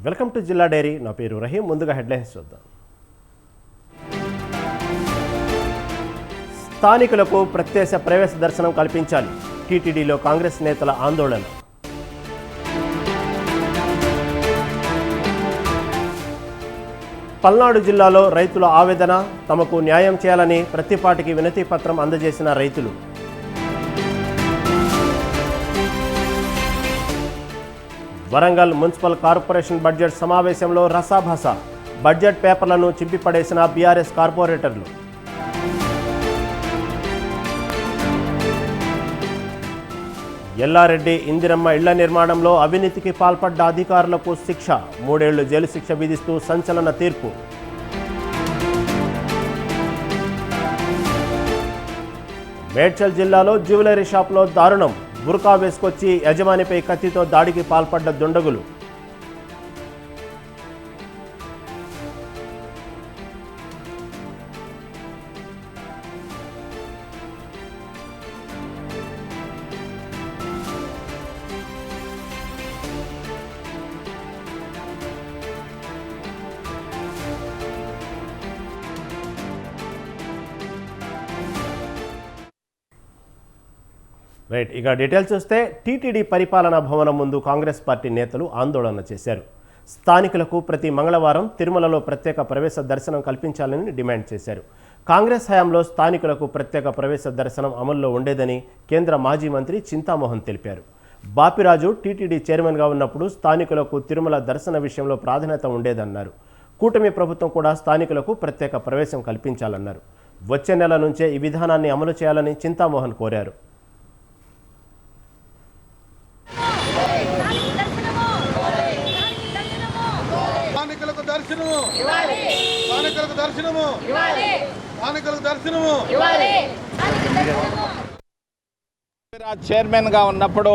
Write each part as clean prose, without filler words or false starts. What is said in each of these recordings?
Welcome to జిల్లా dairy. నా పేరు రహీం. ముందుగా హెడ్లైన్స్ చూద్దాం. స్థానికులకు ప్రవేశ దర్శనం కల్పించాలి. టీటీడీలో కాంగ్రెస్ నేతల ఆందోళన. పల్నాడు జిల్లాలో రైతుల ఆవేదన. తమకు న్యాయం చేయాలని ప్రతిపాటికి వినతి పత్రం అందజేసిన రైతులు. వరంగల్ మున్సిపల్ కార్పొరేషన్ బడ్జెట్ సమావేశంలో రసాభాస. బడ్జెట్ పేపర్లను చింపిపడేసిన బీఆర్ఎస్ కార్పొరేటర్లు. ఎల్లారెడ్డి ఇందిరమ్మ ఇళ్ల నిర్మాణంలో అవినీతికి పాల్పడ్డ అధికారులకు శిక్ష. 3 ఏళ్లు జైలు శిక్ష విధిస్తూ సంచలన తీర్పు. మేడ్చల్ జిల్లాలో జ్యువెలరీ షాప్లో దారుణం. బుర్కా వేసుకొచ్చి యజమానిపై కత్తితో దాడికి పాల్పడ్డ దుండగులు. రైట్, ఇక డీటెయిల్స్ చూస్తే టీటీడీ పరిపాలనా భవనం ముందు కాంగ్రెస్ పార్టీ నేతలు ఆందోళన చేశారు. స్థానికులకు ప్రతి మంగళవారం తిరుమలలో ప్రత్యేక ప్రవేశ దర్శనం కల్పించాలని డిమాండ్ చేశారు. కాంగ్రెస్ హయాంలో స్థానికులకు ప్రత్యేక ప్రవేశ దర్శనం అమల్లో ఉండేదని కేంద్ర మాజీ మంత్రి చింతామోహన్ తెలిపారు. బాపిరాజు టీటీడీ చైర్మన్గా ఉన్నప్పుడు స్థానికులకు తిరుమల దర్శన విషయంలో ప్రాధాన్యత ఉండేదన్నారు. కూటమి ప్రభుత్వం కూడా స్థానికులకు ప్రత్యేక ప్రవేశం కల్పించాలన్నారు. వచ్చే నెల నుంచే ఈ విధానాన్ని అమలు చేయాలని చింతామోహన్ కోరారు. చైర్మన్గా ఉన్నప్పుడు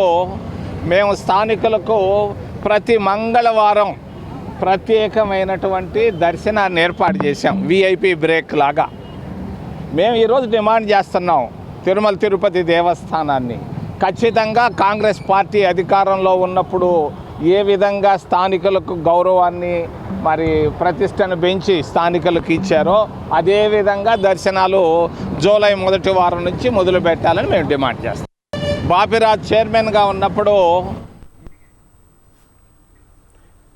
మేము స్థానికులకు ప్రతి మంగళవారం ప్రత్యేకమైనటువంటి దర్శనాన్ని ఏర్పాటు చేశాం. విఐపి బ్రేక్ లాగా మేము ఈరోజు డిమాండ్ చేస్తున్నాం. తిరుమల తిరుపతి దేవస్థానాన్ని ఖచ్చితంగా కాంగ్రెస్ పార్టీ అధికారంలో ఉన్నప్పుడు ఏ విధంగా స్థానికులకు గౌరవాన్ని మరి ప్రతిష్టను పెంచి స్థానికులకు ఇచ్చారో అదేవిధంగా దర్శనాలు జూలై 1వ వారం నుంచి మొదలు పెట్టాలని మేము డిమాండ్ చేస్తాం. బాపిరాజ్ చైర్మన్గా ఉన్నప్పుడు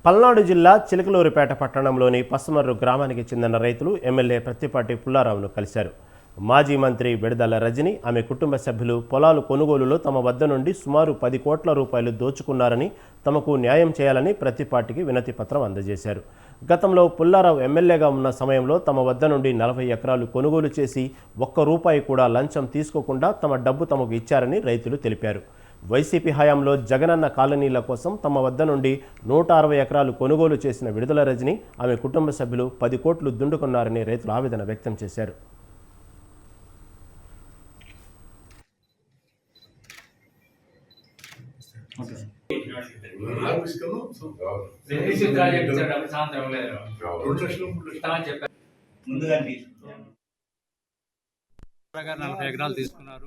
పల్నాడు జిల్లా చిలకలూరిపేట పట్టణంలోని పసుమర్రు గ్రామానికి చెందిన రైతులు ఎమ్మెల్యే ప్రత్తిపాటి పుల్లారావును కలిశారు. మాజీ మంత్రి విడదల రజని, ఆమె కుటుంబ సభ్యులు పొలాలు కొనుగోలులో తమ వద్ద నుండి సుమారు 10 కోట్ల రూపాయలు దోచుకున్నారని, తమకు న్యాయం చేయాలని ప్రతిపాటికి వినతి పత్రం అందజేశారు. గతంలో పుల్లారావు ఎమ్మెల్యేగా ఉన్న సమయంలో తమ వద్ద నుండి 40 ఎకరాలు కొనుగోలు చేసి 1 రూపాయి కూడా లంచం తీసుకోకుండా తమ డబ్బు తమకు ఇచ్చారని రైతులు తెలిపారు. వైసీపీ హయాంలో జగనన్న కాలనీల కోసం తమ వద్ద నుండి 160 ఎకరాలు కొనుగోలు చేసిన విడుదల రజని, ఆమె కుటుంబ సభ్యులు 10 కోట్లు దుండుకున్నారని రైతులు ఆవేదన వ్యక్తం చేశారు. ఎకరాలు తీసుకున్నారు.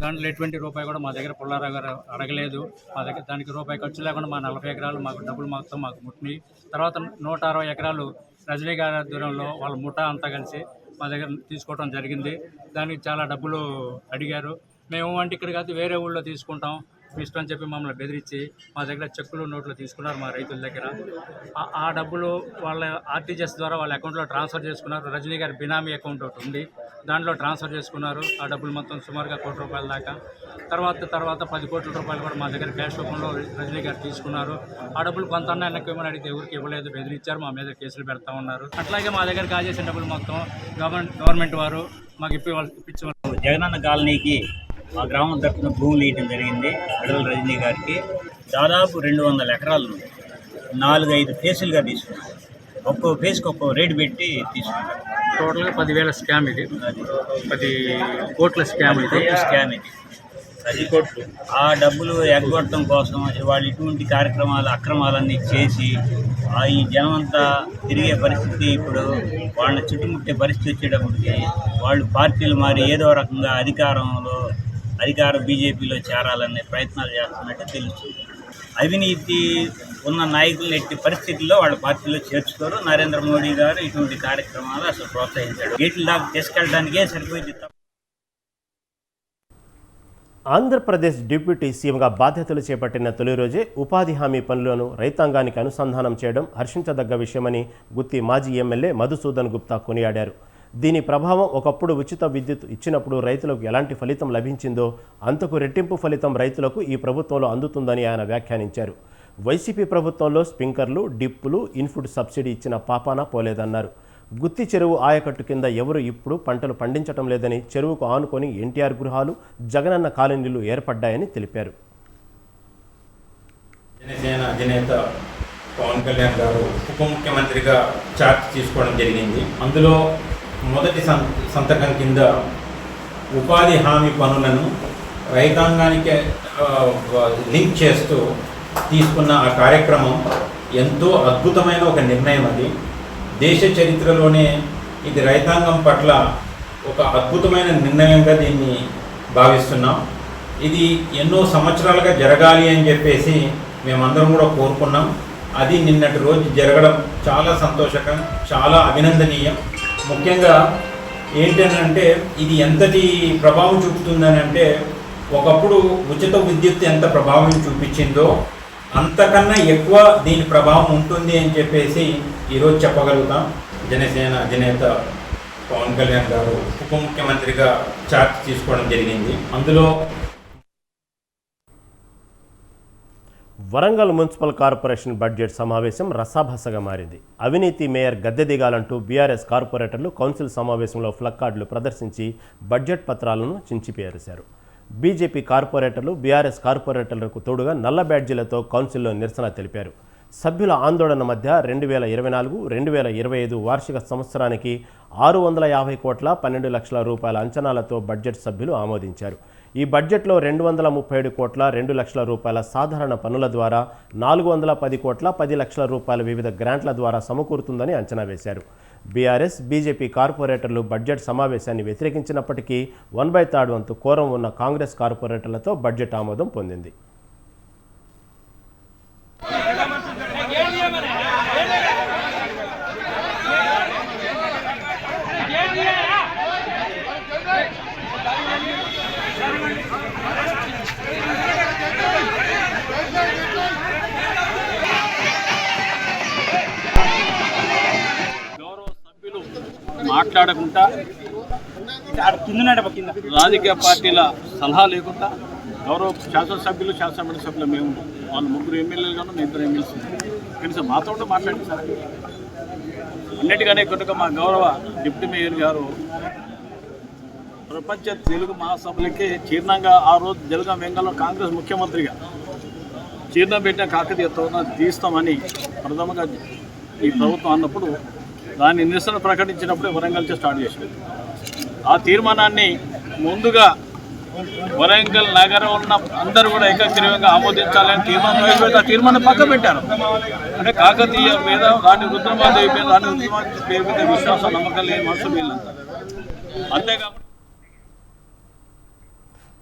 దాంట్లో ఎటువంటి రూపాయి కూడా మా దగ్గర పుల్లారావు గారు అడగలేదు. మా దగ్గర దానికి రూపాయి ఖర్చు లేకుండా మా 40 ఎకరాలు మాకు డబ్బులు మాకు ముట్టినాయి. తర్వాత 160 ఎకరాలు రజనీ గారి ఆధ్వర్యంలో వాళ్ళ ముఠా అంతా కలిసి మా దగ్గర తీసుకోవడం జరిగింది. దానికి చాలా డబ్బులు అడిగారు. మేము అంటే ఇక్కడ కాదు వేరే ఊళ్ళో తీసుకుంటాం ఇష్టం అని చెప్పి మమ్మల్ని బెదిరించి మా దగ్గర చెక్కులు నోట్లు తీసుకున్నారు మా రైతుల దగ్గర. ఆ డబ్బులు వాళ్ళ ఆర్టీజీఎస్ ద్వారా వాళ్ళ అకౌంట్లో ట్రాన్స్ఫర్ చేసుకున్నారు. రజనీ గారి బినామీ అకౌంట్ ఒకటి ఉంది, దాంట్లో ట్రాన్స్ఫర్ చేసుకున్నారు. ఆ డబ్బులు మొత్తం సుమారుగా 1 కోటి రూపాయల దాకా. తర్వాత 10 కోట్ల రూపాయలు కూడా మా దగ్గర క్యాష్ రూపంలో రజనీ గారు తీసుకున్నారు. ఆ డబ్బులు కొంత వెనక్కి ఇవ్వమని అడిగితే ఎవరికి ఇవ్వలేదు, బెదిరించారు. మా మీద కేసులు పెడతా ఉన్నారు. అట్లాగే మా దగ్గర కాజేసిన డబ్బులు మొత్తం గవర్నమెంట్ వారు మాకు ఇప్పించవాలి. జగనన్న కాలనీకి మా గ్రామం తరఫున భూములు ఇవ్వడం జరిగింది. విడుదల రజనీ గారికి దాదాపు 200 ఎకరాలు 4-5 ఫేసులుగా తీసుకున్నారు. ఒక్కో ఫేస్కి ఒక్కో రేటు పెట్టి తీసుకున్నారు. టోటల్గా 10,000 స్కామ్ ఇది. 10 కోట్ల స్కామ్ ఇది. 10 కోట్లు. ఆ డబ్బులు ఎగ్గొట్టడం కోసం వాళ్ళు ఇటువంటి కార్యక్రమాలు అక్రమాలన్నీ చేసి ఈ జనం అంతా తిరిగే పరిస్థితి, ఇప్పుడు వాళ్ళని చుట్టుముట్టే పరిస్థితి వచ్చేటప్పటికి వాళ్ళు పార్టీలు మారి ఏదో రకంగా అధికార బీజేపీలో చేరాలనే ప్రయత్నాలు చేస్తున్నట్టు తెలుస్తుంది. అవినీతి ఉన్న నాయకులను ఎట్టి పరిస్థితుల్లో వాళ్ళ పార్టీలో చేర్చుకోరు. నరేంద్ర మోడీ గారు ఇటువంటి కార్యక్రమాలు అసలు ప్రోత్సహించాడు. వీటి దాకా తీసుకెళ్ళడానికే సరిపోయింది. ఆంధ్రప్రదేశ్ డిప్యూటీ సీఎంగా బాధ్యతలు చేపట్టిన తొలి రోజే ఉపాధి హామీ పనులను రైతాంగానికి అనుసంధానం చేయడం హర్షించదగ్గ విషయమని గుత్తి మాజీ ఎమ్మెల్యే మధుసూదన్ గుప్తా కొనియాడారు. దీని ప్రభావం ఒకప్పుడు ఉచిత విద్యుత్ ఇచ్చినప్పుడు రైతులకు ఎలాంటి ఫలితం లభించిందో అంతకు రెట్టింపు ఫలితం రైతులకు ఈ ప్రభుత్వంలో అందుతుందని ఆయన వ్యాఖ్యానించారు. వైసీపీ ప్రభుత్వంలో స్ప్రింక్లర్లు, డిప్పులు, ఇన్పుట్ సబ్సిడీ ఇచ్చిన పాపాన పోలేదన్నారు. గుత్తి చెరువు ఆయకట్టు కింద ఎవరు ఇప్పుడు పంటలు పండించడం లేదని, చెరువుకు ఆనుకొని ఎన్టీఆర్ గృహాలు, జగనన్న కాలనీలు ఏర్పడ్డాయని తెలిపారు. జనసేన అధినేత పవన్ కళ్యాణ్ గారు ఉప ముఖ్యమంత్రిగా ఛార్జ్ తీసుకోవడం జరిగింది. అందులో మొదటి సంతకం కింద ఉపాధి హామీ పనులను రైతాంగానికి లింక్ చేస్తూ తీసుకున్న ఆ కార్యక్రమం ఎంతో అద్భుతమైన ఒక నిర్ణయం. అది దేశ చరిత్రలోనే ఇది రైతాంగం పట్ల ఒక అద్భుతమైన నిర్ణయంగా దీన్ని భావిస్తున్నాం. ఇది ఎన్నో సంవత్సరాలుగా జరగాలి అని చెప్పేసి మేమందరం కూడా కోరుకున్నాం. అది నిన్నటి రోజు జరగడం చాలా సంతోషకరం, చాలా అభినందనీయం. ముఖ్యంగా ఏంటంటే ఇది ఎంతటి ప్రభావం చూపుతుందని అంటే, ఒకప్పుడు ఉచిత విద్యుత్ ఎంత ప్రభావం చూపించిందో అంతకన్నా ఎక్కువ దీని ప్రభావం ఉంటుంది అని చెప్పేసి ఈరోజు చెప్పగలుగుతాం. జనసేన అధినేత పవన్ కళ్యాణ్ గారు ఉప ముఖ్యమంత్రిగా ఛార్జ్ తీసుకోవడం జరిగింది. అందులో వరంగల్ మున్సిపల్ కార్పొరేషన్ బడ్జెట్ సమావేశం రసాభాసగా మారింది. అవినీతి మేయర్ గద్దె దిగాలంటూ బీఆర్ఎస్ కార్పొరేటర్లు కౌన్సిల్ సమావేశంలో ప్లకార్డులు ప్రదర్శించి బడ్జెట్ పత్రాలను చించిపేశారు. బీజేపీ కార్పొరేటర్లు, బీఆర్ఎస్ కార్పొరేటర్లకు తోడుగా నల్ల బ్యాడ్జీలతో కౌన్సిల్లో నిరసన తెలిపారు. సభ్యుల ఆందోళన మధ్య 2024-2025 వార్షిక సంవత్సరానికి 650 కోట్ల 12 లక్షల రూపాయల అంచనాలతో బడ్జెట్ సభ్యులు ఆమోదించారు. ఈ బడ్జెట్లో 237 కోట్ల 2 లక్షల రూపాయల సాధారణ పన్నుల ద్వారా 410 కోట్ల 10 లక్షల రూపాయల వివిధ గ్రాంట్ల ద్వారా సమకూరుతుందని అంచనా వేశారు. బీఆర్ఎస్, బీజేపీ కార్పొరేటర్లు బడ్జెట్ సమావేశాన్ని వ్యతిరేకించినప్పటికీ 1/3 వంతు కోరం ఉన్న కాంగ్రెస్ కార్పొరేటర్లతో బడ్జెట్ ఆమోదం పొందింది. మాట్లాడకుండా రాజకీయ పార్టీల సలహా లేకుండా గౌరవ శాసనసభ్యులు, శాసనమండలి సభ్యులు మేము వాళ్ళు 3 ఎమ్మెల్యేలుగాను, 2 ఎమ్మెల్సీ కనీసం మాతో మాట్లాడి సార్. అన్నిటికనే కనుక మా గౌరవ డిప్యూటీ మేయర్ గారు ప్రపంచ తెలుగు మహాసభలకి చిహ్నంగా ఆ రోజు జలగం వెంగళలో కాంగ్రెస్ ముఖ్యమంత్రిగా చిహ్నం పెట్టిన కాకతీయతో తీస్తామని ప్రథమంగా ఈ ప్రభుత్వం అన్నప్పుడు దాన్ని నిరసన ప్రకటించినప్పుడే వరంగల్ స్టార్ట్ చేసింది. ఆ తీర్మానాన్ని ముందుగా వరంగల్ నగరం ఉన్న అందరూ కూడా ఏకగ్రీవంగా ఆమోదించాలని తీర్మానం అయిపోయి ఆ తీర్మానం పక్క పెట్టారు. అంటే కాకతీయ మీద రాణి రుద్రమాదేవి మీద, రాణి రుద్రమాదేవి పేరు మీద విశ్వాసం, నమ్మకం లేని మనుషులు వీళ్ళంతా. అంతేకాకుండా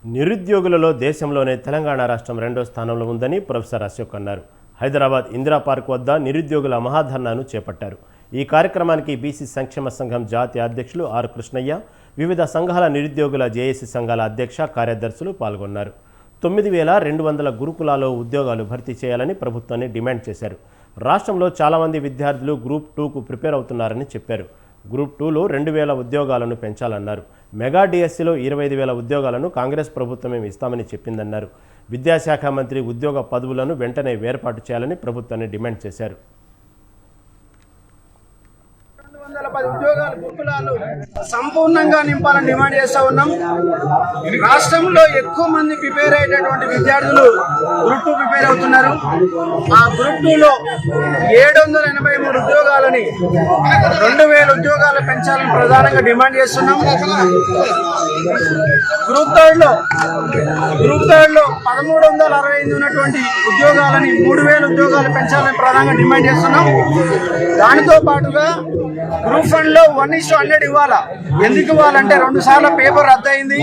నిరుద్యోగులలో దేశంలోనే తెలంగాణ రాష్ట్రం 2వ స్థానంలో ఉందని ప్రొఫెసర్ అశోక్ అన్నారు. హైదరాబాద్ ఇందిరా పార్క్ వద్ద నిరుద్యోగుల మహాధర్నాను చేపట్టారు. ఈ కార్యక్రమానికి బీసీ సంక్షేమ సంఘం జాతీయ అధ్యక్షులు ఆర్ కృష్ణయ్య, వివిధ సంఘాల నిరుద్యోగుల జేఏసీ సంఘాల అధ్యక్ష, కార్యదర్శులు పాల్గొన్నారు. 9200 గురుకులాల్లో ఉద్యోగాలు భర్తీ చేయాలని ప్రభుత్వాన్ని డిమాండ్ చేశారు. రాష్ట్రంలో చాలామంది విద్యార్థులు గ్రూప్ 2కు ప్రిపేర్ అవుతున్నారని చెప్పారు. గ్రూప్ 2లో 2000 ఉద్యోగాలను పెంచాలన్నారు. మెగా డిఎస్సీలో 25,000 ఉద్యోగాలను కాంగ్రెస్ ప్రభుత్వమే ఇస్తామని చెప్పిందన్నారు. విద్యాశాఖ మంత్రి ఉద్యోగ పదవులను వెంటనే వేర్పాటు చేయాలని ప్రభుత్వాన్ని డిమాండ్ చేశారు. 210 ఉద్యోగాల గురుకులాలు సంపూర్ణంగా నింపాలని డిమాండ్ చేస్తా ఉన్నాం. రాష్ట్రంలో ఎక్కువ మంది ప్రిపేర్ అయ్యేటటువంటి విద్యార్థులు గ్రూప్ 2 ప్రిపేర్ అవుతున్నారు. ఆ గ్రూప్ 2లో 783 ఉద్యోగాలని 2000 ఉద్యోగాలు పెంచాలని ప్రధానంగా డిమాండ్ చేస్తున్నాం. గ్రూప్ 3లో 1365 ఉన్నటువంటి ఉద్యోగాలని 3000 ఉద్యోగాలు పెంచాలని ప్రధానంగా డిమాండ్ చేస్తున్నాం. దానితో పాటుగా గ్రూప్ 1లో 1:100 ఇవ్వాలా. ఎందుకు ఇవ్వాలంటే 2 సార్లు పేపర్ రద్దయింది,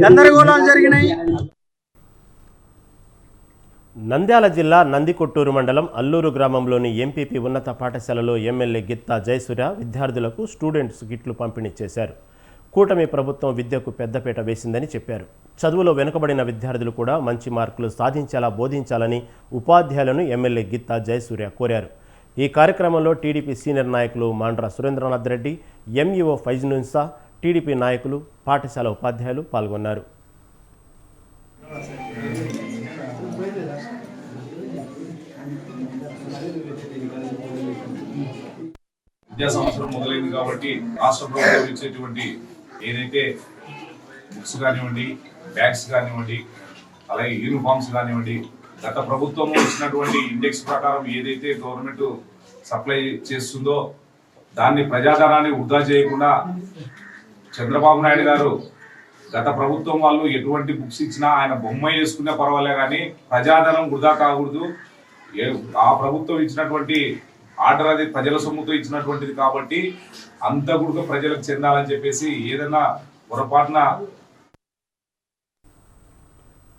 గందరగోళాలు జరిగినాయి. నంద్యాల జిల్లా నందికొట్టూరు మండలం అల్లూరు గ్రామంలోని ఎంపీపీ ఉన్నత పాఠశాలలో ఎమ్మెల్యే గిత్తా జయసూర్య విద్యార్థులకు స్టూడెంట్స్ కిట్లు పంపిణీ చేశారు. కూటమి ప్రభుత్వం విద్యకు పెద్దపీట వేసిందని చెప్పారు. చదువులో వెనుకబడిన విద్యార్థులు కూడా మంచి మార్కులు సాధించేలా బోధించాలని ఉపాధ్యాయులను ఎమ్మెల్యే గిత్తా జయసూర్య కోరారు. ఈ కార్యక్రమంలో టీడీపీ సీనియర్ నాయకులు మాండ్ర సురేంద్రనాథ్ రెడ్డి, ఎంఈఓ ఫైజునున్సా, టీడీపీ నాయకులు, పాఠశాల ఉపాధ్యాయులు పాల్గొన్నారు. విద్యా సంవత్సరం మొదలైంది కాబట్టి రాష్ట్ర ప్రభుత్వం ఇచ్చేటువంటి ఏదైతే బుక్స్ కానివ్వండి, బ్యాగ్స్ కానివ్వండి, అలాగే యూనిఫామ్స్ కానివ్వండి, గత ప్రభుత్వం ఇచ్చినటువంటి ఇండెక్స్ ప్రకారం ఏదైతే గవర్నమెంట్ సప్లై చేస్తుందో దాన్ని ప్రజాధనాన్ని వృధా చేయకుండా చంద్రబాబు నాయుడు గారు గత ప్రభుత్వం వాళ్ళు ఎటువంటి బుక్స్ ఇచ్చినా ఆయన బొమ్మ వేసుకునే పర్వాలే కానీ ప్రజాధనం వృధా కాకూడదు. ఆ ప్రభుత్వం ఇచ్చినటువంటి ఆర్డర్ అది ప్రజల సొమ్ముతో ఇచ్చినటువంటిది కాబట్టి అంతా కూడా ప్రజలకు చెందాలని చెప్పేసి ఏదైనా పొరపాటున.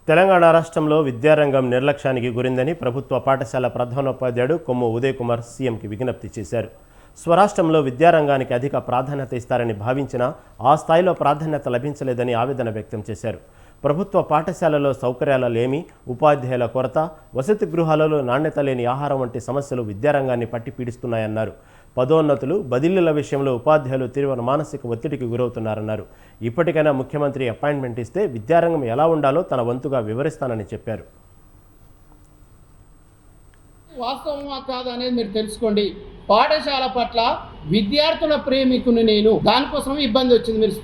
తెలంగాణ రాష్ట్రంలో విద్యారంగం నిర్లక్ష్యానికి గురిందని ప్రభుత్వ పాఠశాల ప్రధానోపాధ్యాయుడు కొమ్ము ఉదయ్ కుమార్ సీఎంకి విజ్ఞప్తి చేశారు. స్వరాష్ట్రంలో విద్యారంగానికి అధిక ప్రాధాన్యత ఇస్తారని భావించినా ఆ స్థాయిలో ప్రాధాన్యత లభించలేదని ఆవేదన వ్యక్తం చేశారు. ప్రభుత్వ పాఠశాలలో సౌకర్యాల లేమి, ఉపాధ్యాయుల కొరత, వసతి గృహాలలో నాణ్యత లేని ఆహారం వంటి సమస్యలు విద్యారంగాన్ని పట్టి పీడిస్తున్నాయన్నారు. పదోన్నతులు, బదిలీల విషయంలో ఉపాధ్యాయులు తీవ్ర మానసిక ఒత్తిడికి గురవుతున్నారన్నారు. ఇప్పటికైనా ముఖ్యమంత్రి అపాయింట్మెంట్ ఇస్తే విద్యారంగం ఎలా ఉండాలో తన వంతుగా వివరిస్తానని చెప్పారు. వాస్తవమా కాదు అనేది మీరు తెలుసుకోండి. పాఠశాల పట్ల విద్యార్థుల ప్రేమికుని నేను, దానికోసం ఇబ్బంది వచ్చింది. మీరు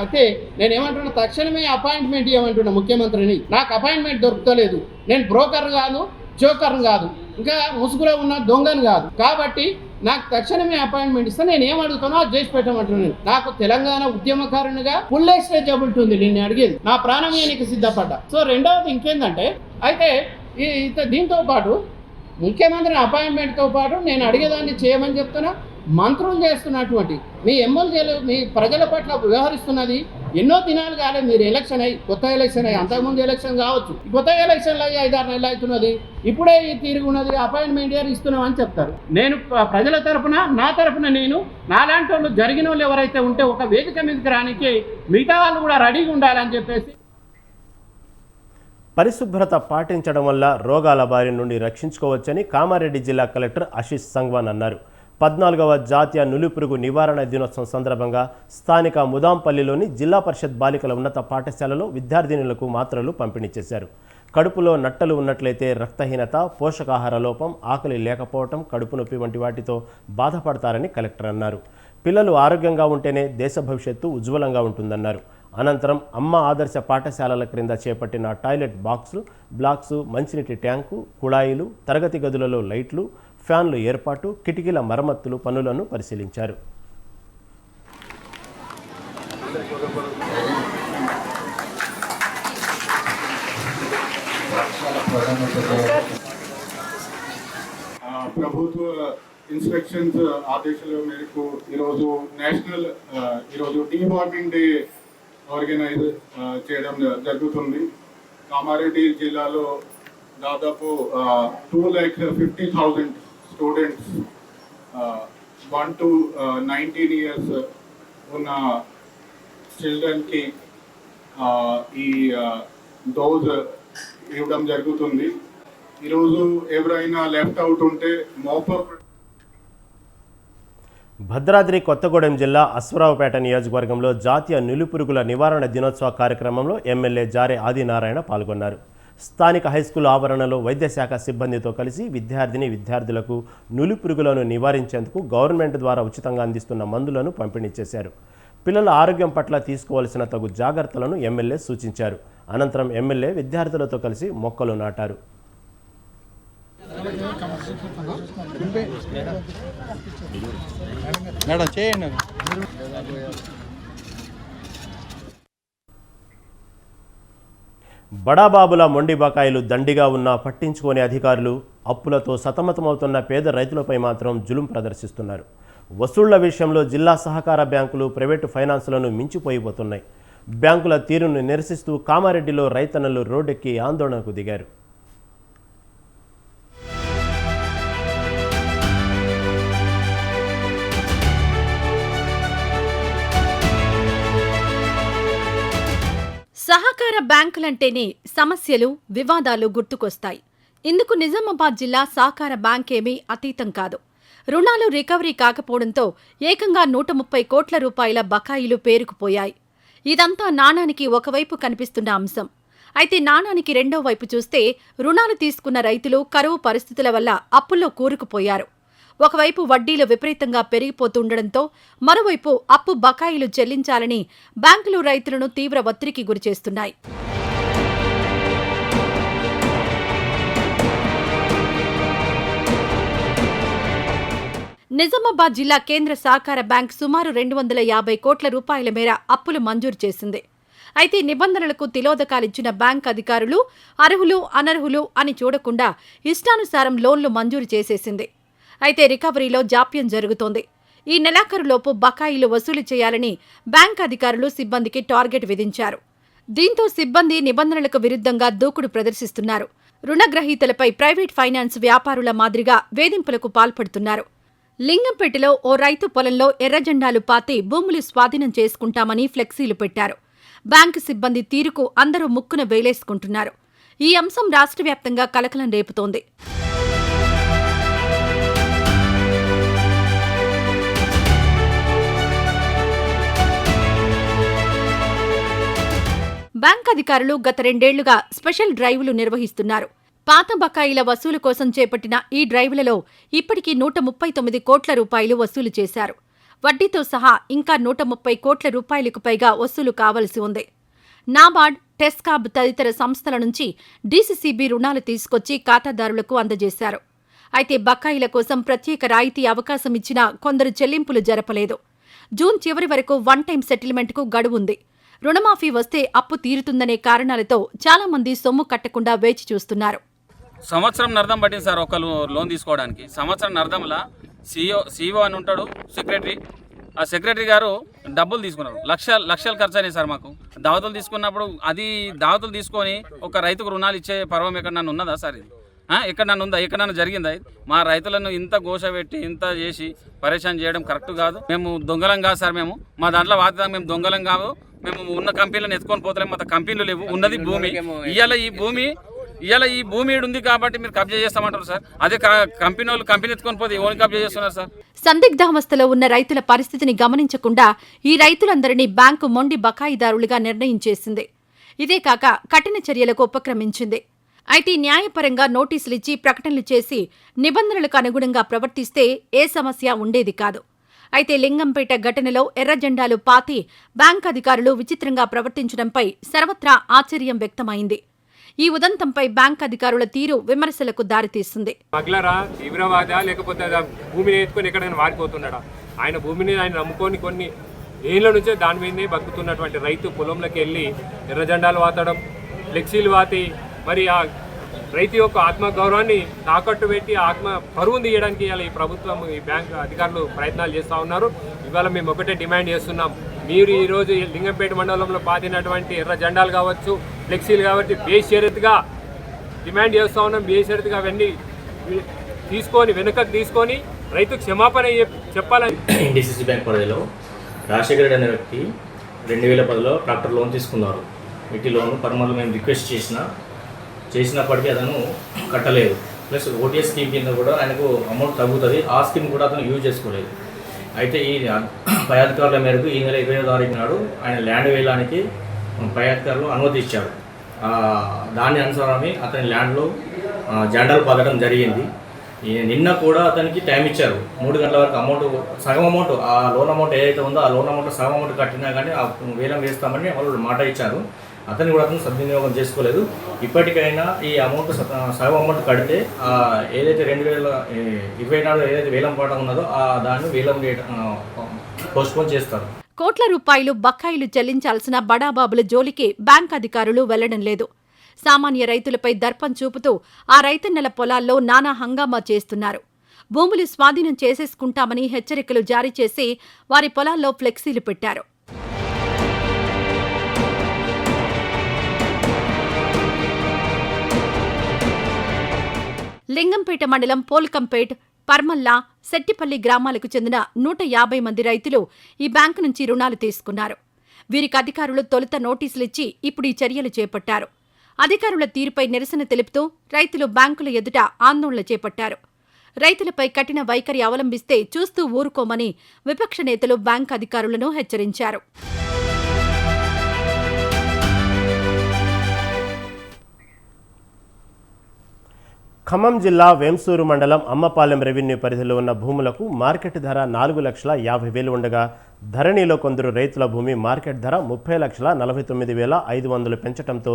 అయితే నేను ఏమంటున్నా, తక్షణమే అపాయింట్మెంట్ ఇవ్వమంటున్నా ముఖ్యమంత్రిని. నాకు అపాయింట్మెంట్ దొరుకుతలేదు. నేను బ్రోకర్ కాదు, జోకర్ కాదు, ఇంకా ముసుగులో ఉన్న దొంగను కాదు. కాబట్టి నాకు తక్షణమే అపాయింట్మెంట్ ఇస్తే నేను ఏమడుగుతానో అది చేసి పెట్టమంటున్నాను. నాకు తెలంగాణ ఉద్యమకారునిగా ఫుల్ ఎస్టేజబిలిటీ ఉంది. నేను అడిగేది నా ప్రాణం నీకు సిద్ధపడ్డా. సో రెండవది ఇంకేందంటే, అయితే దీంతో పాటు ముఖ్యమంత్రి అపాయింట్మెంట్తో పాటు నేను అడిగేదాన్ని చేయమని చెప్తున్నా. మంత్రులు చేస్తున్నటువంటి మీ ఎమ్మెల్యేలు మీ ప్రజల పట్ల వ్యవహరిస్తున్నది ఎన్నో దినాలు కాలేదు. మీరు ఎలక్షన్ అయ్యి, కొత్త ఎలక్షన్ అయ్యి, అంతకుముందు ఎలక్షన్ కావచ్చు, కొత్త ఎలక్షన్లు అయ్యి 5-6 నెలలు అవుతున్నది. ఇప్పుడే ఈ తిరుగున్నది, అపాయింట్మెంట్ ఇయర్ ఇస్తున్నామని చెప్తారు. నేను ప్రజల తరఫున, నా తరఫున నేను, నాలాంటి వాళ్ళు జరిగిన వాళ్ళు ఎవరైతే ఉంటే ఒక వేదిక మీదకి రానికి మిగతా వాళ్ళు కూడా రెడీగా ఉండాలని చెప్పేసి. పరిశుభ్రత పాటించడం వల్ల రోగాల బారి నుండి రక్షించుకోవచ్చని కామారెడ్డి జిల్లా కలెక్టర్ ఆశీష్ సంగ్వాన్ అన్నారు. 14వ జాతీయ నులిపురుగు నివారణ దినోత్సవం సందర్భంగా స్థానిక ముదాంపల్లిలోని జిల్లా పరిషత్ బాలికల ఉన్నత పాఠశాలలో విద్యార్థినులకు మాత్రలు పంపిణీ చేశారు. కడుపులో నట్టలు ఉన్నట్లయితే రక్తహీనత, పోషకాహార లోపం, ఆకలి లేకపోవటం, కడుపు నొప్పి వంటి వాటితో బాధపడతారని కలెక్టర్ అన్నారు. పిల్లలు ఆరోగ్యంగా ఉంటేనే దేశ భవిష్యత్తు ఉజ్వలంగా ఉంటుందన్నారు. అనంతరం అమ్మ ఆదర్శ పాఠశాలల క్రింద చేపట్టిన టాయిలెట్ బ్లాక్స్, మంచినీటి ట్యాంకు, కుళాయిలు, తరగతి గదులలో లైట్లు, ఫ్యాన్లు ఏర్పాటు, కిటికీల మరమ్మతులు పనులను పరిశీలించారు. ప్రభుత్వ ఇన్స్పెక్షన్స్ ఆదేశాల మేరకు ఈరోజు డీబార్మింగ్ డే ఆర్గనైజ్ చేయడం జరుగుతుంది. కామారెడ్డి జిల్లాలో దాదాపు 2,50,000 స్టూడెంట్స్ 1 to 19 years ఉన్న చిల్డ్రన్కి ఈ డోస్ ఇవ్వడం జరుగుతుంది. ఈరోజు ఎవరైనా లెఫ్ట్ అవుట్ ఉంటే మోపప్. భద్రాద్రి కొత్తగూడెం జిల్లా అశ్వరావుపేట నియోజకవర్గంలో జాతీయ నులిపురుగుల నివారణ దినోత్సవ కార్యక్రమంలో ఎమ్మెల్యే జారే ఆదినారాయణ పాల్గొన్నారు. స్థానిక హైస్కూల్ ఆవరణలో వైద్యశాఖ సిబ్బందితో కలిసి విద్యార్థులకు నులిపురుగులను నివారించేందుకు గవర్నమెంట్ ద్వారా ఉచితంగా అందిస్తున్న మందులను పంపిణీ చేశారు. పిల్లల ఆరోగ్యం పట్ల తీసుకోవాల్సిన తగు జాగ్రత్తలను ఎమ్మెల్యే సూచించారు. అనంతరం ఎమ్మెల్యే విద్యార్థులతో కలిసి మొక్కలు నాటారు. బడాబాబుల మొండి బకాయిలు దండిగా ఉన్నా పట్టించుకోని అధికారులు అప్పులతో సతమతమవుతున్న పేద రైతులపై మాత్రం జులుం ప్రదర్శిస్తున్నారు. వసూళ్ల విషయంలో జిల్లా సహకార బ్యాంకులు, ప్రైవేటు ఫైనాన్సులను మించిపోయిపోతున్నాయి. బ్యాంకుల తీరును నిరసిస్తూ కామారెడ్డిలో రైతన్నలు రోడ్డెక్కి ఆందోళనకు దిగారు. బ్యాంకులంటేనే సమస్యలు, వివాదాలు గుర్తుకొస్తాయి. ఇందుకు నిజామాబాద్ జిల్లా సహకార బ్యాంక్ ఏమీ అతీతం కాదు. రుణాలు రికవరీ కాకపోవడంతో ఏకంగా 130 కోట్ల రూపాయల బకాయిలు పేరుకుపోయాయి. ఇదంతా నాణానికి ఒకవైపు కనిపిస్తున్న అంశం. అయితే నాణానికి రెండో వైపు చూస్తే రుణాలు తీసుకున్న రైతులు కరువు పరిస్థితుల వల్ల అప్పుల్లో కూరుకుపోయారు. ఒకవైపు వడ్డీలు విపరీతంగా పెరిగిపోతుండటంతో మరోవైపు అప్పు బకాయిలు చెల్లించాలని బ్యాంకులు రైతులను తీవ్ర ఒత్తిడికి గురిచేస్తున్నాయి. నిజామాబాద్ జిల్లా కేంద్ర సహకార బ్యాంక్ సుమారు 250 కోట్ల రూపాయల మేర అప్పులు మంజూరు చేసింది. అయితే నిబంధనలకు తిలోదకాలిచ్చిన బ్యాంక్ అధికారులు అర్హులు, అనర్హులు అని చూడకుండా ఇష్టానుసారం లోన్లు మంజూరు చేసేసింది. అయితే రికవరీలో జాప్యం జరుగుతోంది. ఈ నెలాఖరులోపు బకాయిలు వసూలు చేయాలని బ్యాంక్ అధికారులు సిబ్బందికి టార్గెట్ విధించారు. దీంతో సిబ్బంది నిబంధనలకు విరుద్ధంగా దూకుడు ప్రదర్శిస్తున్నారు. రుణగ్రహీతలపై ప్రైవేట్ ఫైనాన్స్ వ్యాపారుల మాదిరిగా వేధింపులకు పాల్పడుతున్నారు. లింగంపేటలో ఓ రైతు పొలంలో ఎర్రజెండాలు పాతి భూములు స్వాధీనం చేసుకుంటామని ఫ్లెక్సీలు పెట్టారు. బ్యాంకు సిబ్బంది తీరుకు అందరూ ముక్కున వేలేసుకుంటున్నారు. ఈ అంశం రాష్ట్ర వ్యాప్తంగా కలకలం రేపుతోంది. బ్యాంక్ అధికారులు గత 2 ఏళ్లుగా స్పెషల్ డ్రైవ్లు నిర్వహిస్తున్నారు. పాత బకాయిల వసూలు కోసం చేపట్టిన ఈ డ్రైవ్లలో ఇప్పటికీ 139 కోట్ల రూపాయలు వసూలు చేశారు. వడ్డీతో సహా ఇంకా 130 కోట్ల రూపాయలకు పైగా వసూలు కావలసి ఉంది. నాబార్డ్, టెస్కాబ్ తదితర సంస్థల నుంచి డీసీసీబీ రుణాలు తీసుకొచ్చి ఖాతాదారులకు అందజేశారు. అయితే బకాయిల కోసం ప్రత్యేక రాయితీ అవకాశం ఇచ్చినా కొందరు చెల్లింపులు జరపలేదు. జూన్ చివరి వరకు వన్ టైం సెటిల్మెంట్కు గడువుంది. రుణమాఫీ వస్తే అప్పు తీరుతుందనే కారణాలతో చాలా మంది సొమ్ము కట్టకుండా వేచి చూస్తున్నారు. సంవత్సరం అర్థం పట్టింది సార్ ఒక లోన్ తీసుకోవడానికి. సంవత్సరం అర్థంలా సీఓ అని ఉంటాడు, సెక్రటరీ. ఆ సెక్రటరీ గారు డబ్బులు తీసుకున్నారు. లక్షలు ఖర్చు అయినాయి సార్ మాకు. దావతులు తీసుకున్నప్పుడు అది దావతులు తీసుకొని ఒక రైతుకు రుణాలు ఇచ్చే పర్వం ఎక్కడన్నా ఉన్నదా సార్? ఇది ఎక్కడన్నా ఉందా? ఎక్కడన్నా జరిగిందా? మా రైతులను ఇంత ఘోష పెట్టి ఇంత చేసి పరేషాన్ చేయడం కరెక్ట్ కాదు. మేము దొంగలం కాదు సార్. మా దాంట్లో వాతావరణం మేము దొంగలం కాదు. మేము ఉన్న కంపెనీలను ఎత్తుకొని పోతలేము. మా కంపెనీలు లేవు, ఉన్నది భూమి. ఇవాళ ఈ భూమి ఉంది కాబట్టి మీరు కబ్జా చేస్తామంటారు సార్. అదే కంపెనీ ఎత్తుకొని పోతే ఓన్ కబ్జా చేస్తున్నారు సార్. సందిగ్ధావస్థలో ఉన్న రైతుల పరిస్థితిని గమనించకుండా ఈ రైతులందరినీ బ్యాంకు మొండి బకాయిదారులుగా నిర్ణయించేసింది. ఇదే కాక కఠిన చర్యలకు ఉపక్రమించింది. అయితే న్యాయపరంగా నోటీసులిచ్చి ప్రకటనలు చేసి నిబంధనలకు అనుగుణంగా ప్రవర్తిస్తే ఏ సమస్య ఉండేది కాదు. అయితే లింగంపేట ఘటనలో ఎర్రజెండాలు పాతి బ్యాంక్ అధికారులు విచిత్రంగా ప్రవర్తించడంపై సర్వత్రా ఆశ్చర్యం వ్యక్తమైంది. ఈ ఉదంతంపై బ్యాంక్ అధికారుల తీరు విమర్శలకు దారితీస్తుంది. మగ్లరా, తీవ్రవాదా, లేకపోతే భూమిని ఎత్తుకొని ఎక్కడైనా వారిపోతున్నాడా? ఆయన భూమిని ఆయన నమ్ముకొని కొన్ని ఏళ్ల నుంచే దాని మీదనే బతుకుతున్నటువంటి రైతు పొలంలోకి వెళ్ళి ఎర్రజెండాలు వాతడం, ఫ్లెక్సీలు వాతి మరి ఆ రైతు యొక్క ఆత్మగౌరవాన్ని తాకట్టు పెట్టి ఆత్మ పరువును తీయడానికి ఇవాళ ఈ ప్రభుత్వం, ఈ బ్యాంక్ అధికారులు ప్రయత్నాలు చేస్తూ ఉన్నారు. ఇవాళ మేము ఒకటే డిమాండ్ చేస్తున్నాం. మీరు ఈరోజు లింగంపేట మండలంలో పాతినటువంటి ఎర్ర జెండాలు కావచ్చు, ఫ్లెక్సీలు కావచ్చు, బేషరతుగా డిమాండ్ చేస్తూ ఉన్నాం. బేషరతుగా అవన్నీ వెనుకకు తీసుకొని రైతుకు క్షమాపణ చెప్పాలని. డిసిసి బ్యాంక్ పరిధిలో రాజశేఖర రెడ్డి అనే వ్యక్తి 2010లో ట్రాక్టర్ లోన్ తీసుకున్నారు. వీటి లోన్ పర్మనెంట్ మేము రిక్వెస్ట్ చేసినప్పటికీ అతను కట్టలేదు. ప్లస్ ఓటీఎస్ స్కీమ్ కింద కూడా ఆయనకు అమౌంట్ తగ్గుతుంది. ఆ స్కీమ్ కూడా అతను యూజ్ చేసుకోలేదు. అయితే ఈ పై అధికారుల మేరకు ఈ నెల 20వ తారీఖు నాడు ఆయన ల్యాండ్ వేయడానికి పై అధికారులు అనుమతి ఇచ్చారు. దాని అనుసారమే అతని ల్యాండ్లో జెండాలు పదడం జరిగింది. నిన్న కూడా అతనికి టైం ఇచ్చారు. 3 గంటల వరకు సగం అమౌంట్ ఆ లోన్ అమౌంట్ ఏదైతే ఉందో ఆ లోన్ అమౌంట్ సగం అమౌంట్ కట్టినా కానీ వేలం వేస్తామని వాళ్ళు మాట ఇచ్చారు. అతను కూడా అతను సద్వినియోగం చేసుకోలేదు. ఇప్పటికైనా ఈ అమౌంట్ సగం అమౌంట్ కడితే ఏదైతే 2020 నాడు ఏదైతే వేలం పాట ఉన్నదో దాన్ని వేలం పోస్ట్పోన్ చేస్తారు. కోట్ల రూపాయలు బకాయిలు చెల్లించాల్సిన బడాబాబుల జోలికి బ్యాంక్ అధికారులు వెళ్లడం లేదు. సామాన్య రైతులపై దర్పం చూపుతూ ఆ రైతన్నల పొలాల్లో నానా హంగామా చేస్తున్నారు. భూములు స్వాధీనం చేసేసుకుంటామని హెచ్చరికలు జారీ చేసి వారి పొలాల్లో ఫ్లెక్సీలు పెట్టారు. లింగంపేట మండలం పోల్కంపేట్, పర్మల్లా, సెట్టిపల్లి గ్రామాలకు చెందిన 150 మంది రైతులు ఈ బ్యాంకు నుంచి రుణాలు తీసుకున్నారు. వీరికి అధికారులు తొలుత నోటీసులిచ్చి ఇప్పుడు ఈ చర్యలు చేపట్టారు. అధికారుల తీరుపై నిరసన తెలుపుతూ రైతులు బ్యాంకుల ఎదుట ఆందోళన చేపట్టారు. రైతులపై కఠిన వైఖరి అవలంబిస్తే చూస్తూ ఊరుకోమని విపక్ష నేతలు బ్యాంకు అధికారులను హెచ్చరించారు. ఖమ్మం జిల్లా వేంసూరు మండలం అమ్మపాలెం రెవెన్యూ పరిధిలో ఉన్న భూములకు మార్కెట్ ధర 4,50,000 ఉండగా ధరణిలో కొందరు రైతుల భూమి మార్కెట్ ధర 30,49,500 పెంచడంతో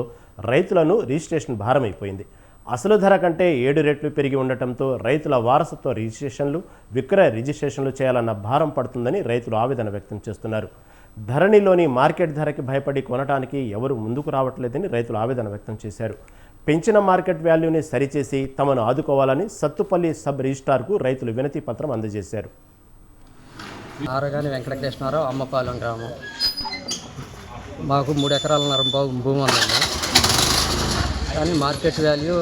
రైతులను రిజిస్ట్రేషన్ భారమైపోయింది. అసలు ధర కంటే 7 రెట్లు పెరిగి ఉండటంతో రైతుల వారసత్వ రిజిస్ట్రేషన్లు, విక్రయ రిజిస్ట్రేషన్లు చేయాలన్న భారం పడుతుందని రైతులు ఆవేదన వ్యక్తం చేస్తున్నారు. ధరణిలోని మార్కెట్ ధరకి భయపడి కొనటానికి ఎవరు ముందుకు రావట్లేదని రైతులు ఆవేదన వ్యక్తం చేశారు. పెంచిన మార్కెట్ వాల్యూని సరిచేసి తమను ఆదుకోవాలని సత్తుపల్లి సబ్ రిజిస్ట్రార్కు రైతులు వినతి పత్రం అందజేశారు. ఆరగాని వెంకటకృష్ణారావు, అమ్మపాలెం గ్రామం. మాకు 3 ఎకరాల భూమి ఉందండి. కానీ మార్కెట్ వాల్యూ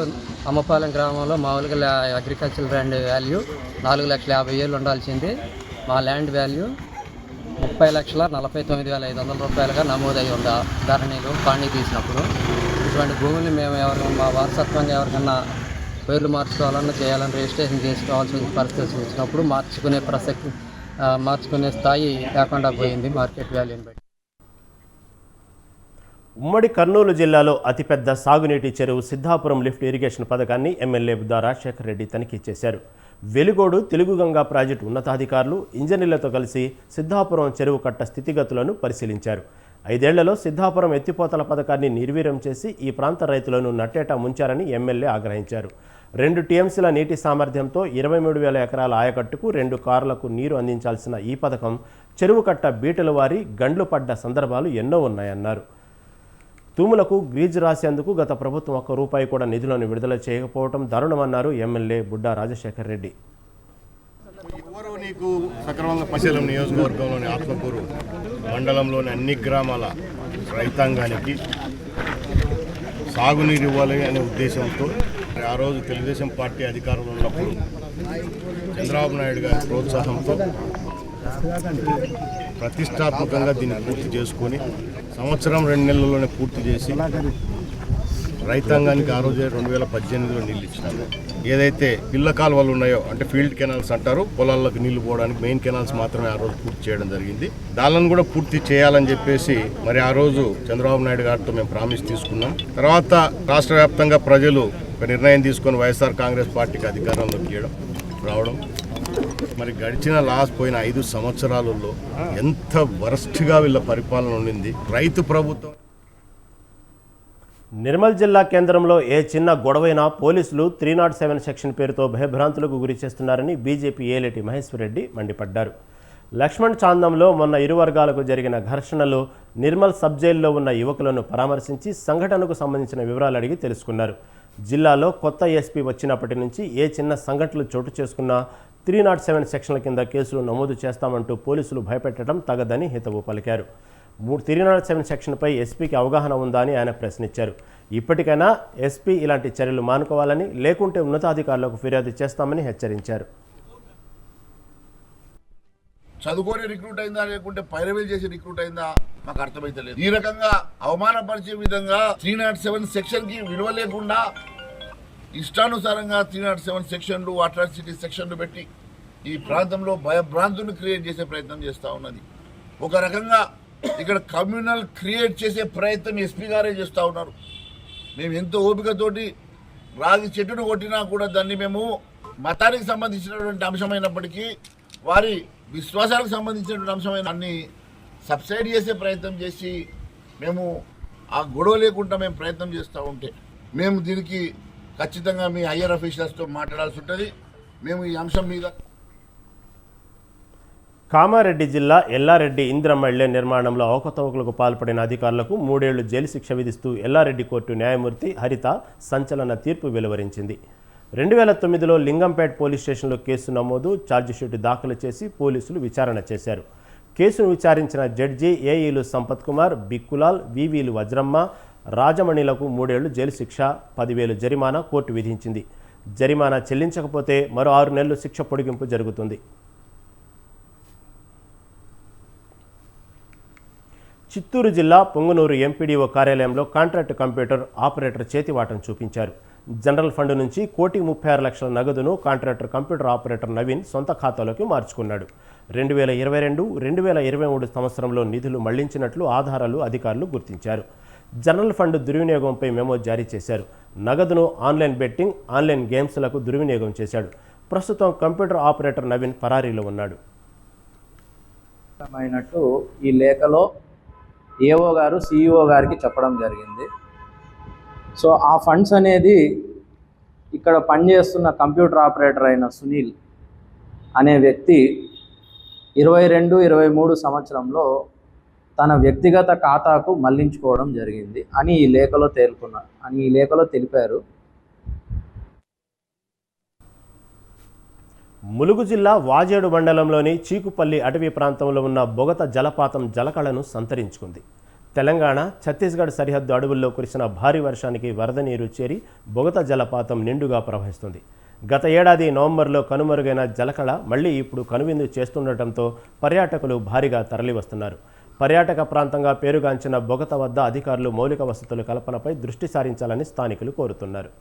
అమ్మపాలెం గ్రామంలో మామూలుగా అగ్రికల్చర్ ల్యాండ్ వాల్యూ 4,50,000 ఉండాల్సింది. మా ల్యాండ్ వాల్యూ 30,49,500 రూపాయలుగా నమోదై ఉంది ధరణిలో పాణి తీసినప్పుడు. ఇటువంటి భూముల్ని మేము మా వారసత్వంగా ఎవరికన్నా పేర్లు మార్చుకోవాలన్నా చేయాలని రిజిస్ట్రేషన్ చేసుకోవాల్సిన పరిస్థితి వచ్చినప్పుడు మార్చుకునే స్థాయి లేకుండా పోయింది మార్కెట్ వాల్యూని బట్టి. ఉమ్మడి కర్నూలు జిల్లాలో అతిపెద్ద సాగునీటి చెరువు సిద్ధాపురం లిఫ్ట్ ఇరిగేషన్ పథకాన్ని ఎమ్మెల్యే బుద్దా రాజశేఖర్ రెడ్డి తనిఖీ చేశారు. వెలుగోడు తెలుగుగంగా ప్రాజెక్టు ఉన్నతాధికారులు, ఇంజనీర్లతో కలిసి సిద్ధాపురం చెరువు కట్ట స్థితిగతులను పరిశీలించారు. 5 ఏళ్లలో సిద్ధాపురం ఎత్తిపోతల పథకాన్ని నిర్వీర్యం చేసి ఈ ప్రాంత రైతులను నట్టేటా ముంచారని ఎమ్మెల్యే ఆగ్రహించారు. 2 టీఎంసీల నీటి సామర్థ్యంతో 23,000 ఎకరాల ఆయకట్టుకు 2 కార్లకు నీరు అందించాల్సిన ఈ పథకం చెరువు కట్ట బీటల వారి గండ్లు పడ్డ సందర్భాలు ఎన్నో ఉన్నాయన్నారు. తూములకు గ్రీజు రాసేందుకు గత ప్రభుత్వం ₹1 కూడా నిధులను విడుదల చేయకపోవడం దారుణమన్నారు ఎమ్మెల్యే బుడ్డా రాజశేఖర్ రెడ్డి. ఎవరు నీకు సక్రమంగా పరిశీలన నియోజకవర్గంలోని ఆత్మకూరు మండలంలోని అన్ని గ్రామాల రైతాంగానికి సాగునీరు ఇవ్వాలి అనే ఉద్దేశంతో ఆ రోజు తెలుగుదేశం పార్టీ అధికారంలో ఉన్నప్పుడు చంద్రబాబు నాయుడు గారి ప్రోత్సాహంతో ప్రతిష్టాత్మకంగా దీన్ని పూర్తి చేసుకొని సంవత్సరం 2 నెలల్లోనే పూర్తి చేసి రైతాంగానికి ఆ రోజే 2018లో నీళ్ళు ఇచ్చినారు. ఏదైతే పిల్ల కాలువలు ఉన్నాయో అంటే ఫీల్డ్ కెనాల్స్ అంటారు, పొలాల్లోకి నీళ్లు పోవడానికి మెయిన్ కెనాల్స్ మాత్రమే ఆ రోజు పూర్తి చేయడం జరిగింది. దానిని కూడా పూర్తి చేయాలని చెప్పేసి మరి ఆ రోజు చంద్రబాబు నాయుడు గారితో మేము ప్రామిస్ తీసుకున్నాం. తర్వాత రాష్ట్ర వ్యాప్తంగా ప్రజలు ఒక నిర్ణయం తీసుకొని వైఎస్ఆర్ కాంగ్రెస్ పార్టీకి అధికారంలోకి రావడం, మరి గడిచిన పోయిన 5 సంవత్సరాలలో ఎంత వరస్ట్గా వీళ్ళ పరిపాలన ఉండింది. రైతు ప్రభుత్వం. నిర్మల్ జిల్లా కేంద్రంలో ఏ చిన్న గొడవైనా పోలీసులు 307 సెక్షన్ పేరుతో భయభ్రాంతులకు గురి చేస్తున్నారని బీజేపీ ఏలేటి మహేశ్వర్ రెడ్డి మండిపడ్డారు. లక్ష్మణ్ చాందంలో మొన్న ఇరు వర్గాలకు జరిగిన ఘర్షణలో నిర్మల్ సబ్ జైల్లో ఉన్న యువకులను పరామర్శించి సంఘటనకు సంబంధించిన వివరాలు అడిగి తెలుసుకున్నారు. జిల్లాలో కొత్త ఎస్పీ వచ్చినప్పటి నుంచి ఏ చిన్న సంఘటనలు చోటు చేసుకున్నా 307 సెక్షన్ల కింద కేసులు నమోదు చేస్తామంటూ పోలీసులు భయపెట్టడం తగదని హితవు పలికారు. 307 సెక్షన్పై ఎస్పీకి అవగాహన ఉందా అని ఆయన ప్రశ్నించారు. ఇప్పటికైనా ఎస్పీ ఇలాంటి చర్యలు మానుకోవాలని, లేకుంటే ఉన్నతాధికారులకు ఫిర్యాదు చేస్తామని హెచ్చరించారు. చదువుకొని రిక్రూట్ అయిందా లేకుంటే పైరవీలు చేసి రిక్రూట్ అయిందా మాకు అర్థమైతలేదు. ఈ రకంగా అవమానపరిచే విధంగా 307 సెక్షన్ కి విలువ లేకుండా ఇష్టానుసారంగా 307 సెక్షన్లు, అట్రాసిటీ సెక్షన్లు పెట్టి ఈ ప్రాంతంలో భయభ్రాంతులు క్రియేట్ చేసే ప్రయత్నం చేస్తూ ఉన్నది. ఒక రకంగా ఇక్కడ కమ్యూనల్ క్రియేట్ చేసే ప్రయత్నం ఎస్పీ గారే చేస్తూ ఉన్నారు. మేము ఎంతో ఓపికతోటి రాగి చెట్టును కొట్టినా కూడా దాన్ని మేము మతానికి సంబంధించినటువంటి అంశమైనప్పటికీ, వారి విశ్వాసాలకు సంబంధించినటువంటి అంశమైన అన్ని సబ్సైడ్ చేసే ప్రయత్నం చేసి మేము ఆ గొడవ లేకుండా మేము ప్రయత్నం చేస్తూ ఉంటే మేము దీనికి ఖచ్చితంగా మీ హయ్యర్ అఫీషియల్స్తో మాట్లాడాల్సి ఉంటుంది. మేము ఈ అంశం మీద. కామారెడ్డి జిల్లా ఎల్లారెడ్డి ఇందిరమ్మ ఇళ్ల నిర్మాణంలో అవకతవకలకు పాల్పడిన అధికారులకు 3 ఏళ్లు జైలు శిక్ష విధిస్తూ ఎల్లారెడ్డి కోర్టు న్యాయమూర్తి హరిత సంచలన తీర్పు వెలువరించింది. 2009లో లింగంపేట్ పోలీస్ స్టేషన్లో కేసు నమోదు, ఛార్జిషీటు దాఖలు చేసి పోలీసులు విచారణ చేశారు. కేసును విచారించిన జడ్జి ఏఈలు సంపత్ కుమార్, బిక్కులాల్, వివిలు వజ్రమ్మ, రాజమణిలకు 3 ఏళ్లు జైలు శిక్ష, 10,000 జరిమానా కోర్టు విధించింది. జరిమానా చెల్లించకపోతే మరో 6 నెలలు శిక్ష పొడిగింపు జరుగుతుంది. చిత్తూరు జిల్లా పొంగనూరు ఎంపీడీఓ కార్యాలయంలో కాంట్రాక్ట్ కంప్యూటర్ ఆపరేటర్ చేతివాటం చూపించారు. జనరల్ ఫండ్ నుంచి 1,36,00,000 నగదును కాంట్రాక్టర్ కంప్యూటర్ ఆపరేటర్ నవీన్ సొంత ఖాతాలోకి మార్చుకున్నాడు. 2022-2023 సంవత్సరంలో నిధులు మళ్లించినట్లు ఆధారాలు అధికారులు గుర్తించారు. జనరల్ ఫండ్ దుర్వినియోగంపై మెమో జారీ చేశారు. నగదును ఆన్లైన్ బెట్టింగ్, ఆన్లైన్ గేమ్స్లకు దుర్వినియోగం చేశాడు. ప్రస్తుతం కంప్యూటర్ ఆపరేటర్ నవీన్ పరారీలో ఉన్నాడు. ఈ లేఖలో ఏఓ గారు సిఇఓ గారికి చెప్పడం జరిగింది. సో ఆ ఫండ్స్ అనేది ఇక్కడ పనిచేస్తున్న కంప్యూటర్ ఆపరేటర్ అయిన సునీల్ అనే వ్యక్తి 22-23 సంవత్సరంలో తన వ్యక్తిగత ఖాతాకు మళ్లించుకోవడం జరిగింది అని ఈ లేఖలో తెలిపారు. ములుగు జిల్లా వాజేడు మండలంలోని చీకుపల్లి అటవీ ప్రాంతంలో ఉన్న బొగత జలపాతం జలకళను సంతరించుకుంది. తెలంగాణ, ఛత్తీస్గఢ్ సరిహద్దు అడవుల్లో కురిసిన భారీ వర్షానికి వరద నీరు చేరి బొగత జలపాతం నిండుగా ప్రవహిస్తుంది. గత ఏడాది నవంబర్లో కనుమరుగైన జలకళ మళ్లీ ఇప్పుడు కనువిందు చేస్తుండటంతో పర్యాటకులు భారీగా తరలివస్తున్నారు. పర్యాటక ప్రాంతంగా పేరుగాంచిన బొగత వద్ద అధికారులు మౌలిక వసతుల కల్పనపై దృష్టి సారించాలని స్థానికులు కోరుతున్నారు.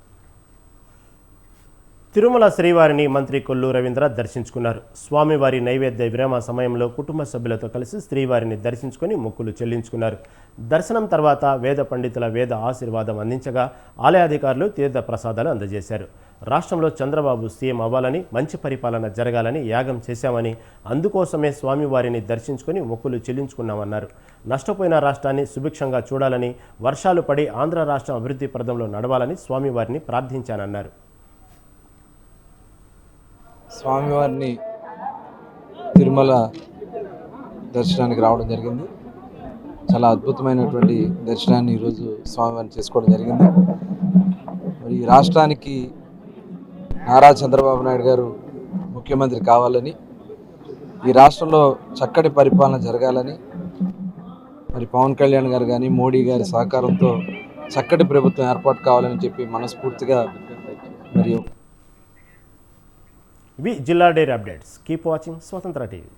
తిరుమల శ్రీవారిని మంత్రి కొల్లు రవీంద్ర దర్శించుకున్నారు. స్వామివారి నైవేద్య విరామ సమయంలో కుటుంబ సభ్యులతో కలిసి శ్రీవారిని దర్శించుకొని మొక్కులు చెల్లించుకున్నారు. దర్శనం తర్వాత వేద పండితుల వేద ఆశీర్వాదం అందించగా ఆలయాధికారులు తీర్థ ప్రసాదాలు అందజేశారు. రాష్ట్రంలో చంద్రబాబు సీఎం అవ్వాలని, మంచి పరిపాలన జరగాలని యాగం చేశామని, అందుకోసమే స్వామివారిని దర్శించుకొని మొక్కులు చెల్లించుకున్నామన్నారు. నష్టపోయిన రాష్ట్రాన్ని సుభిక్షంగా చూడాలని, వర్షాలు పడి ఆంధ్ర రాష్ట్రం అభివృద్ధి పథంలో నడవాలని స్వామివారిని ప్రార్థించానన్నారు. స్వామివారిని తిరుమల దర్శనానికి రావడం జరిగింది. చాలా అద్భుతమైనటువంటి దర్శనాన్ని ఈరోజు స్వామివారిని చేసుకోవడం జరిగింది. మరి ఈ రాష్ట్రానికి నారా చంద్రబాబు నాయుడు గారు ముఖ్యమంత్రి కావాలని, ఈ రాష్ట్రంలో చక్కటి పరిపాలన జరగాలని, మరి పవన్ కళ్యాణ్ గారు కానీ మోడీ గారి సహకారంతో చక్కటి ప్రభుత్వం ఏర్పాటు కావాలని చెప్పి మనస్ఫూర్తిగా మరియు ఇవి జిల్లా డైరీ అప్డేట్స్. కీప్ వాచింగ్ స్వతంత్ర టీవీ.